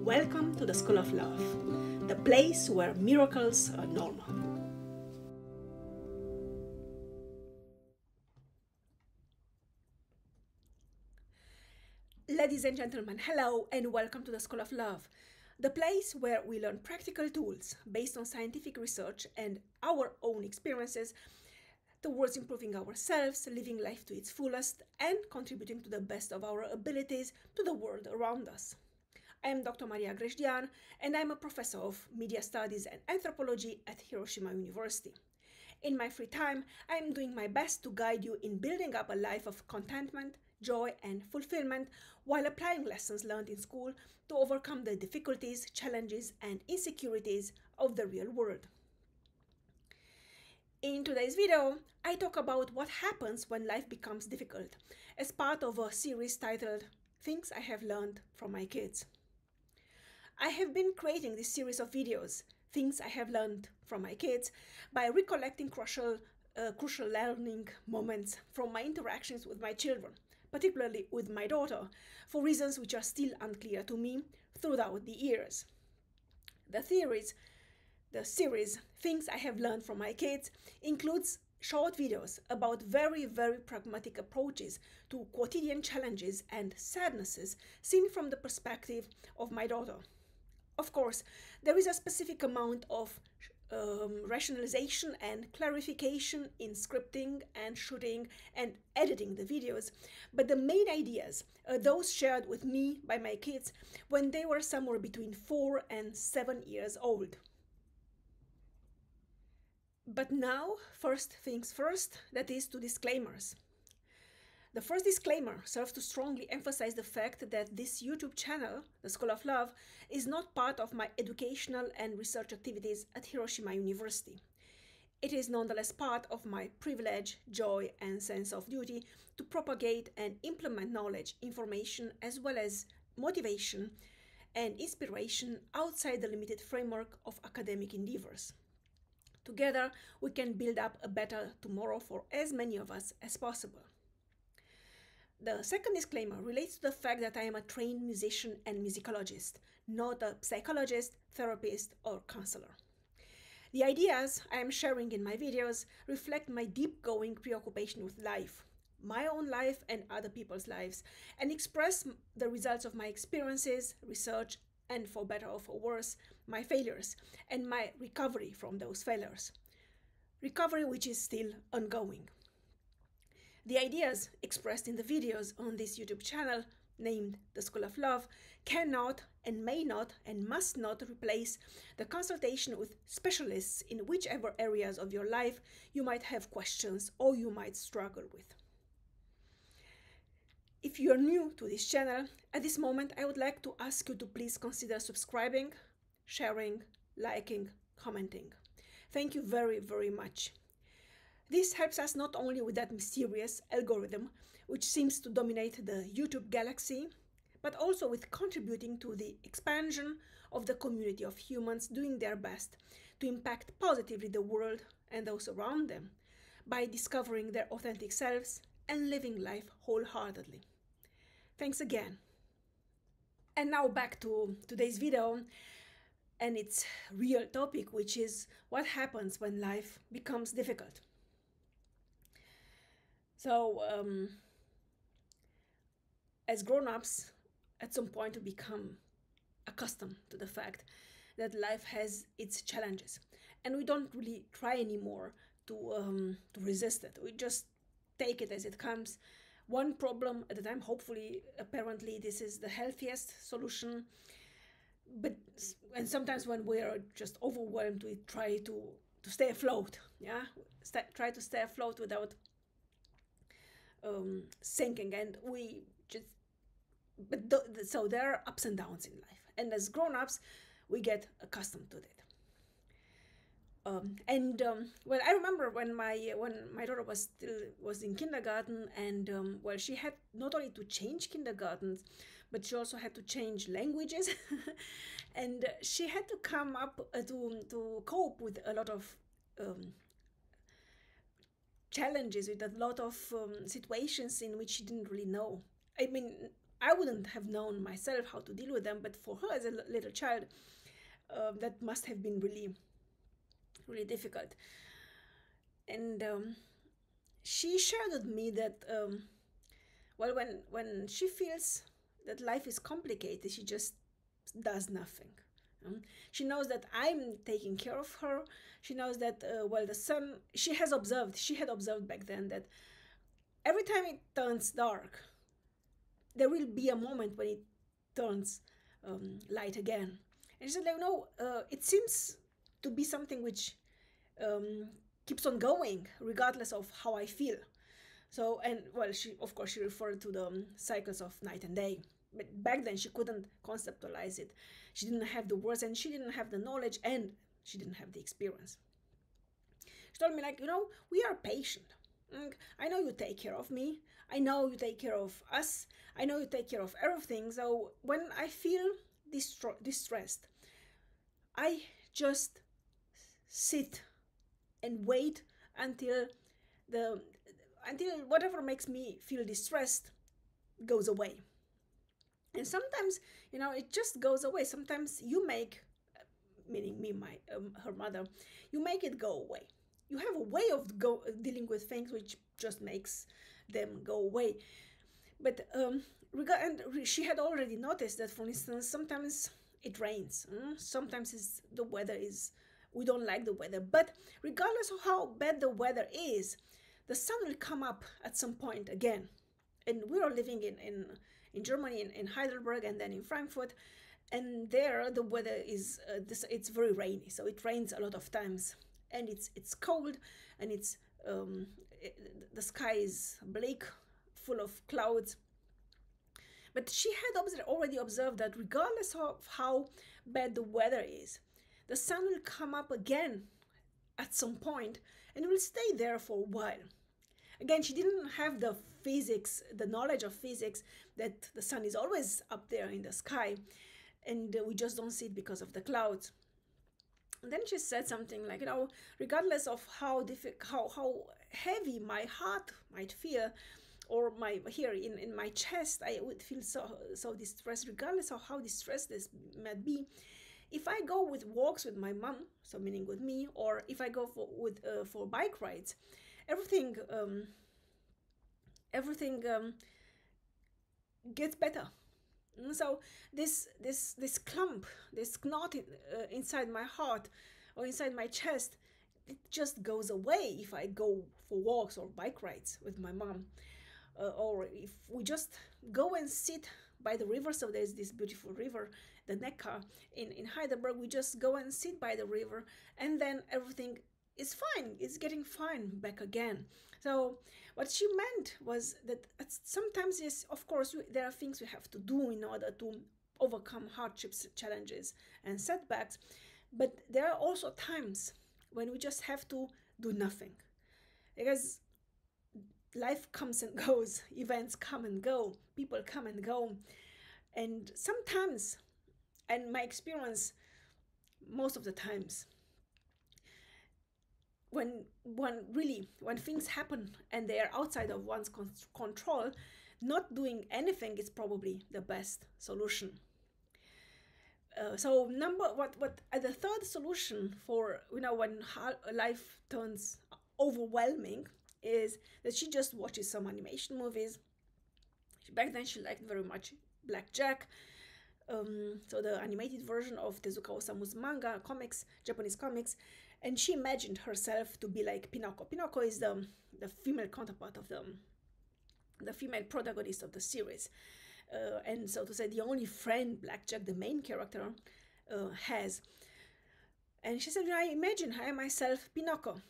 Welcome to the School of Love, the place where miracles are normal. Ladies and gentlemen, hello and welcome to the School of Love, the place where we learn practical tools based on scientific research and our own experiences towards improving ourselves, living life to its fullest, and contributing to the best of our abilities to the world around us. I am Dr. Grajdian, and I'm a professor of media studies and anthropology at Hiroshima University. In my free time, I am doing my best to guide you in building up a life of contentment, joy, and fulfillment while applying lessons learned in school to overcome the difficulties, challenges, and insecurities of the real world. In today's video, I talk about what happens when life becomes difficult as part of a series titled Things I Have Learned from My Kids. I have been creating this series of videos, Things I Have Learned from My Kids, by recollecting crucial learning moments from my interactions with my children, particularly with my daughter, for reasons which are still unclear to me throughout the years. The series Things I Have Learned from My Kids includes short videos about very pragmatic approaches to quotidian challenges and sadnesses seen from the perspective of my daughter. Of course, there is a specific amount of rationalization and clarification in scripting and shooting and editing the videos, but the main ideas are those shared with me by my kids when they were somewhere between 4 and 7 years old. But now, first things first, that is to disclaimers. The first disclaimer serves to strongly emphasize the fact that this YouTube channel, The School of Love, is not part of my educational and research activities at Hiroshima University. It is nonetheless part of my privilege, joy, and sense of duty to propagate and implement knowledge, information, as well as motivation and inspiration outside the limited framework of academic endeavors. Together, we can build up a better tomorrow for as many of us as possible. The second disclaimer relates to the fact that I am a trained musician and musicologist, not a psychologist, therapist, or counselor. The ideas I am sharing in my videos reflect my deep-going preoccupation with life, my own life and other people's lives, and express the results of my experiences, research, and for better or for worse, my failures and my recovery from those failures. Recovery which is still ongoing. The ideas expressed in the videos on this YouTube channel, named The School of Love, cannot and may not and must not replace the consultation with specialists in whichever areas of your life you might have questions or you might struggle with. If you are new to this channel, at this moment I would like to ask you to please consider subscribing, sharing, liking, commenting. Thank you very much. This helps us not only with that mysterious algorithm which seems to dominate the YouTube galaxy, but also with contributing to the expansion of the community of humans doing their best to impact positively the world and those around them by discovering their authentic selves and living life wholeheartedly. Thanks again. And now back to today's video and its real topic, which is what happens when life becomes difficult. So, as grown-ups, at some point we become accustomed to the fact that life has its challenges, and we don't really try anymore to resist it. We just take it as it comes, one problem at a time. Hopefully, apparently, this is the healthiest solution. And sometimes when we are just overwhelmed, we try to stay afloat. Yeah, try to stay afloat without sinking, and we just. So there are ups and downs in life, and as grown-ups, we get accustomed to it. Well, I remember when my daughter was in kindergarten, and well, she had not only to change kindergartens, but she also had to change languages, and she had to come up to cope with a lot of challenges, with a lot of situations in which she didn't really know. I mean, I wouldn't have known myself how to deal with them, but for her as a little child, that must have been really, really difficult. And she shared with me that, well, when she feels that life is complicated, she just does nothing. She knows that I'm taking care of her. She knows that, well, the sun, she had observed back then that every time it turns dark, there will be a moment when it turns light again. And she said, like, no, it seems to be something which keeps on going regardless of how I feel. So, and well, she, of course, she referred to the cycles of night and day. But back then she couldn't conceptualize it. She didn't have the words, and she didn't have the knowledge, and she didn't have the experience. She told me, like, we are patient. I know you take care of me. I know you take care of us. I know you take care of everything. So when I feel distressed, I just sit and wait until whatever makes me feel distressed goes away. And sometimes, it just goes away. Sometimes you make, meaning me, her mother, you make it go away. You have a way of dealing with things which just makes them go away. But she had already noticed that, for instance, sometimes it rains. Sometimes the weather is, we don't like the weather. But regardless of how bad the weather is, the sun will come up at some point again. And we are living in Germany, in Heidelberg, and then in Frankfurt. And there the weather is, it's very rainy. So it rains a lot of times. And it's cold, and the sky is bleak, full of clouds. But she had already observed that regardless of how bad the weather is, the sun will come up again at some point, and it will stay there for a while. Again, she didn't have the knowledge of physics, that the sun is always up there in the sky, and we just don't see it because of the clouds. And then she said something like, regardless of how heavy my heart might feel, or here in my chest, I would feel so distressed, regardless of how distressed this might be. If I go with walks with my mom, so meaning with me, or if I go for bike rides, everything gets better. So this clump, this knot inside my heart or inside my chest, it just goes away if I go for walks or bike rides with my mom, or if we just go and sit by the river. So there's this beautiful river, the Neckar in Heidelberg. We just go and sit by the river, and then everything is fine. It's getting fine back again. So what she meant was that sometimes, yes, of course, there are things we have to do in order to overcome hardships, challenges, and setbacks. But there are also times when we just have to do nothing, because life comes and goes, events come and go, people come and go. And sometimes, and my experience, most of the times, when things happen and they are outside of one's control, not doing anything is probably the best solution. So the third solution for when life turns overwhelming is that she just watches some animation movies. Back then she liked very much Blackjack, so the animated version of Tezuka Osamu's manga comics, Japanese comics, and she imagined herself to be like Pinocchio. Pinocchio is the female counterpart of the female protagonist of the series, and so to say the only friend Blackjack, the main character, has. And she said, I imagine I myself Pinocchio,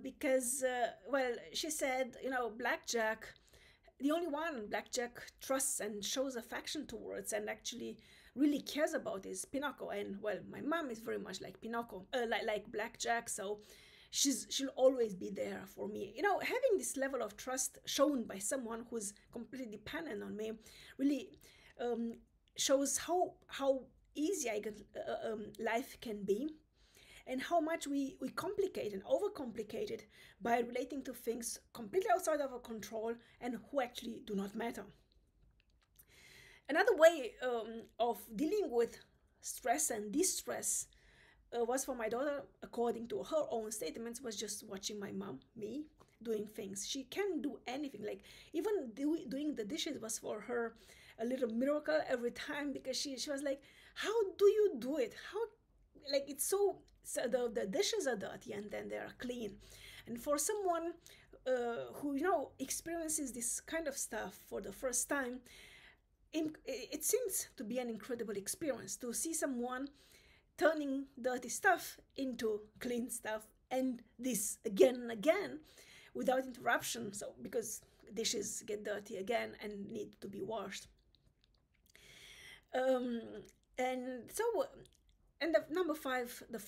because well, she said, Blackjack, the only one Blackjack trusts and shows affection towards and actually really cares about is Pinocchio. And well, my mom is very much like Pinocchio, like Blackjack, so she'll always be there for me. Having this level of trust shown by someone who's completely dependent on me really shows how easy life can be, and how much we complicate and overcomplicate it by relating to things completely outside of our control and who actually do not matter. Another way of dealing with stress and distress was for my daughter, according to her own statements, was just watching my mom, me, doing things. She can do anything. Like even doing the dishes was for her a little miracle every time, because she was like, how do you do it? How, like, it's so the dishes are dirty and then they are clean. And for someone who, you know, experiences this kind of stuff for the first time, it seems to be an incredible experience to see someone turning dirty stuff into clean stuff, and this again and again without interruption. So because dishes get dirty again and need to be washed. Um, and so, and the number five, the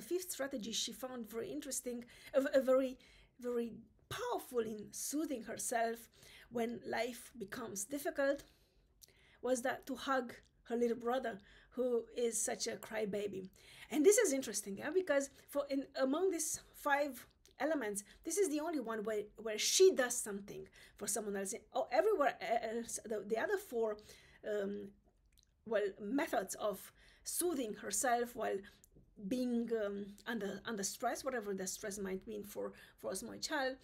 fifth strategy she found very interesting, a very, very powerful in soothing herself when life becomes difficult, was that to hug her little brother, who is such a crybaby. And this is interesting, yeah, because among these five elements, this is the only one where she does something for someone else. Oh, everywhere else, the other four methods of soothing herself while being under stress, whatever the stress might mean for a small child.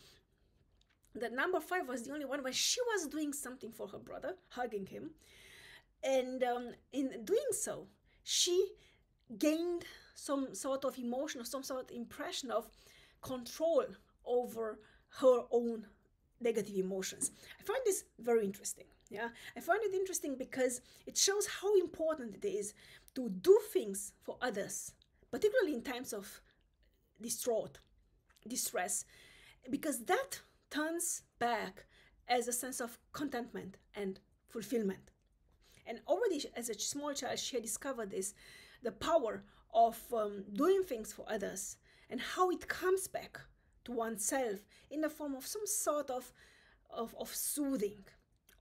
The number five was the only one where she was doing something for her brother, hugging him. And in doing so, she gained some sort of emotion or some sort of impression of control over her own negative emotions. I find this very interesting. Yeah, I find it interesting because it shows how important it is to do things for others, particularly in times of distress, because that turns back as a sense of contentment and fulfillment. And already as a small child, she had discovered this, the power of doing things for others, and how it comes back to oneself in the form of some sort of soothing,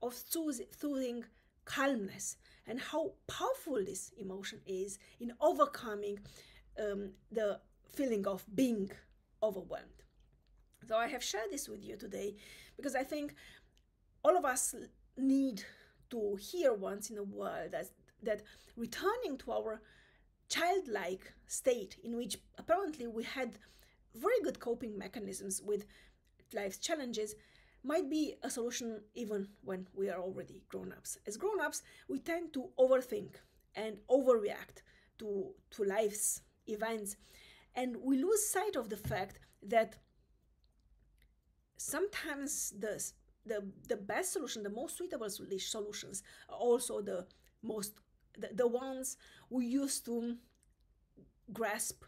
soothing calmness, and how powerful this emotion is in overcoming the feeling of being overwhelmed. So I have shared this with you today because I think all of us need to hear once in a while that returning to our childlike state, in which apparently we had very good coping mechanisms with life's challenges, might be a solution even when we are already grown-ups. As grown-ups, we tend to overthink and overreact to life's events, and we lose sight of the fact that sometimes the best solution, the most suitable solutions, are also the ones we used to grasp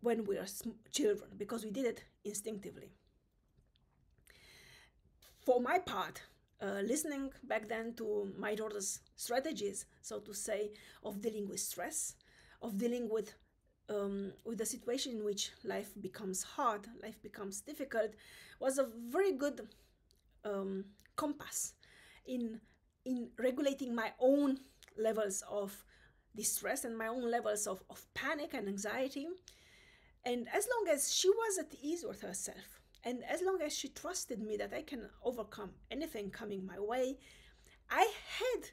when we are children, because we did it instinctively. For my part, listening back then to my daughter's strategies, so to say, of dealing with stress, of dealing with the situation in which life becomes hard, life becomes difficult, was a very good compass in regulating my own levels of distress and my own levels of panic and anxiety. And as long as she was at ease with herself, and as long as she trusted me that I can overcome anything coming my way, I had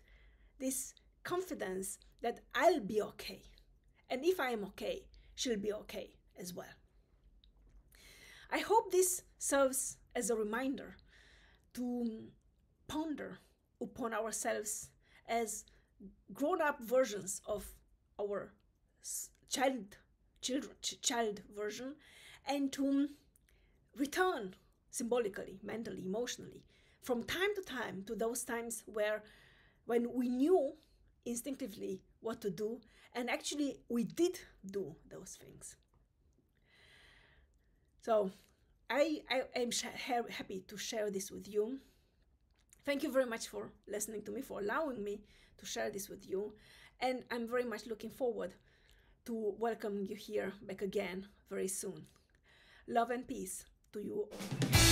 this confidence that I'll be okay. And if I am okay, she'll be okay as well. I hope this serves as a reminder to ponder upon ourselves as grown-up versions of our child version, and to return symbolically, mentally, emotionally, from time to time to those times when we knew instinctively what to do, and actually we did do those things. So I am happy to share this with you. Thank you very much for listening to me, for allowing me to share this with you. And I'm very much looking forward to welcoming you here back again very soon. Love and peace to you all.